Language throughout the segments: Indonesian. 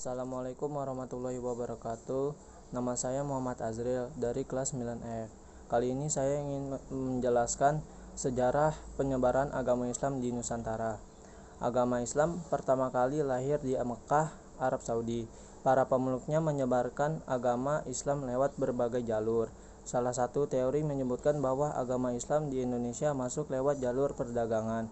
Assalamualaikum warahmatullahi wabarakatuh. Nama saya Muhammad Azril dari kelas 9F. Kali ini saya ingin menjelaskan sejarah penyebaran agama Islam di Nusantara. Agama Islam pertama kali lahir di Mekah, Arab Saudi. Para pemeluknya menyebarkan agama Islam lewat berbagai jalur. Salah satu teori menyebutkan bahwa agama Islam di Indonesia masuk lewat jalur perdagangan.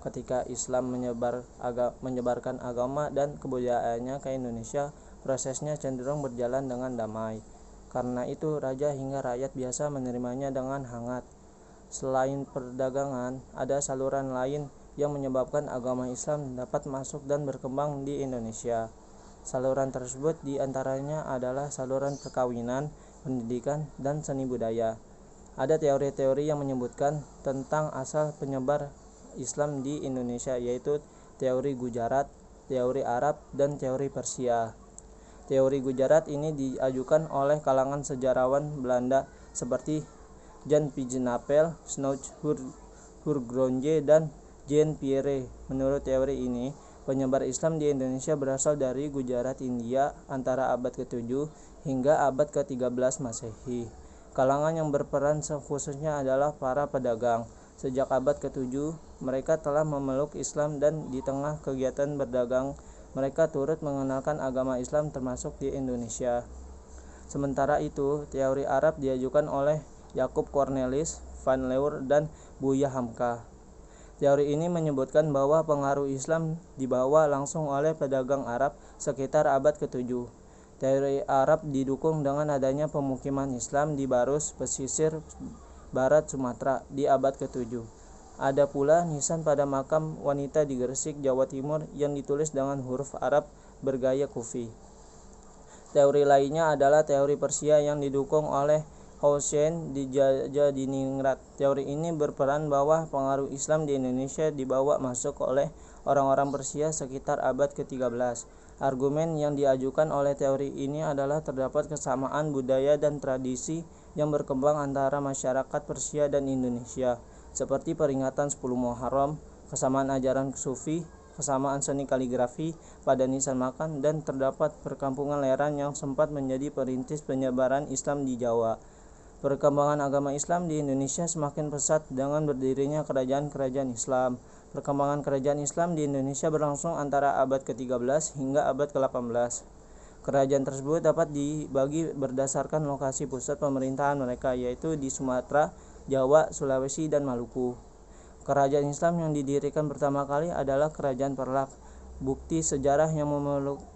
Ketika Islam menyebarkan agama dan kebudayaannya ke Indonesia, prosesnya cenderung berjalan dengan damai. Karena itu, raja hingga rakyat biasa menerimanya dengan hangat. Selain perdagangan, ada saluran lain yang menyebabkan agama Islam dapat masuk dan berkembang di Indonesia. Saluran tersebut diantaranya adalah saluran perkawinan, pendidikan, dan seni budaya. Ada teori-teori yang menyebutkan tentang asal penyebar Islam di Indonesia, yaitu teori Gujarat, teori Arab, dan teori Persia. Teori Gujarat ini diajukan oleh kalangan sejarawan Belanda seperti Jan Pijenapel, Snout Hurgronje, dan Jean Pierre. Menurut teori ini, penyebar Islam di Indonesia berasal dari Gujarat, India antara abad ke-7 hingga abad ke-13 Masehi. Kalangan yang berperan khususnya adalah para pedagang. Sejak abad ke-7, mereka telah memeluk Islam dan di tengah kegiatan berdagang, mereka turut mengenalkan agama Islam termasuk di Indonesia. Sementara itu, teori Arab diajukan oleh Yakub Cornelis, Van Leur, dan Buya Hamka. Teori ini menyebutkan bahwa pengaruh Islam dibawa langsung oleh pedagang Arab sekitar abad ke-7. Teori Arab didukung dengan adanya pemukiman Islam di Barus, pesisir barat Sumatera di abad ke-7. Ada pula nisan pada makam wanita di Gresik, Jawa Timur yang ditulis dengan huruf Arab bergaya Kufi. Teori lainnya adalah teori Persia yang didukung oleh Hossein Diningrat. Teori ini berperan bahwa pengaruh Islam di Indonesia dibawa masuk oleh orang-orang Persia sekitar abad ke-13. Argumen yang diajukan oleh teori ini adalah terdapat kesamaan budaya dan tradisi yang berkembang antara masyarakat Persia dan Indonesia, seperti peringatan 10 Muharram, kesamaan ajaran Sufi, kesamaan seni kaligrafi pada nisan makan, dan terdapat perkampungan Leran yang sempat menjadi perintis penyebaran Islam di Jawa. Perkembangan agama Islam di Indonesia semakin pesat dengan berdirinya kerajaan-kerajaan Islam. Perkembangan kerajaan Islam di Indonesia berlangsung antara abad ke-13 hingga abad ke-18. Kerajaan tersebut dapat dibagi berdasarkan lokasi pusat pemerintahan mereka, yaitu di Sumatera, Jawa, Sulawesi, dan Maluku. Kerajaan Islam yang didirikan pertama kali adalah Kerajaan Perlak. Bukti sejarah yang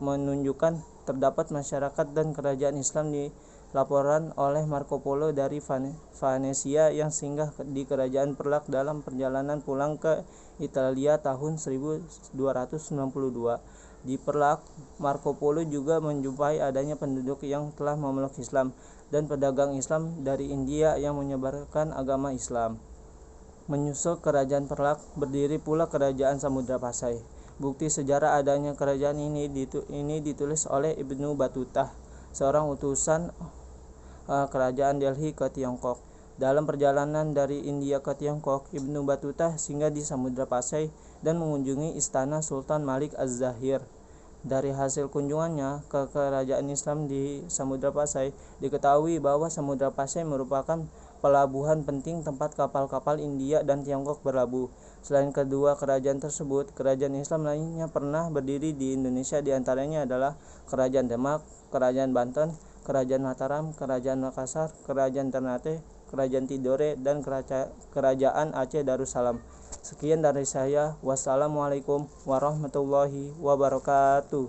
menunjukkan terdapat masyarakat dan kerajaan Islam dilaporkan oleh Marco Polo dari Venesia yang singgah di Kerajaan Perlak dalam perjalanan pulang ke Italia tahun 1292. Di Perlak, Marco Polo juga menjumpai adanya penduduk yang telah memeluk Islam dan pedagang Islam dari India yang menyebarkan agama Islam. Menyusul Kerajaan Perlak, berdiri pula Kerajaan Samudra Pasai. Bukti sejarah adanya kerajaan ini ditulis oleh Ibnu Batutah, seorang utusan Kerajaan Delhi ke Tiongkok. Dalam perjalanan dari India ke Tiongkok, Ibnu Batutah singgah di Samudra Pasai dan mengunjungi istana Sultan Malik Az-Zahir. Dari hasil kunjungannya ke kerajaan Islam di Samudra Pasai, diketahui bahwa Samudra Pasai merupakan pelabuhan penting tempat kapal-kapal India dan Tiongkok berlabuh. Selain kedua kerajaan tersebut, kerajaan Islam lainnya pernah berdiri di Indonesia, diantaranya adalah Kerajaan Demak, Kerajaan Banten, Kerajaan Mataram, Kerajaan Makassar, Kerajaan Ternate, Kerajaan Tidore, dan Kerajaan Aceh Darussalam. Sekian dari saya. Wassalamualaikum warahmatullahi wabarakatuh.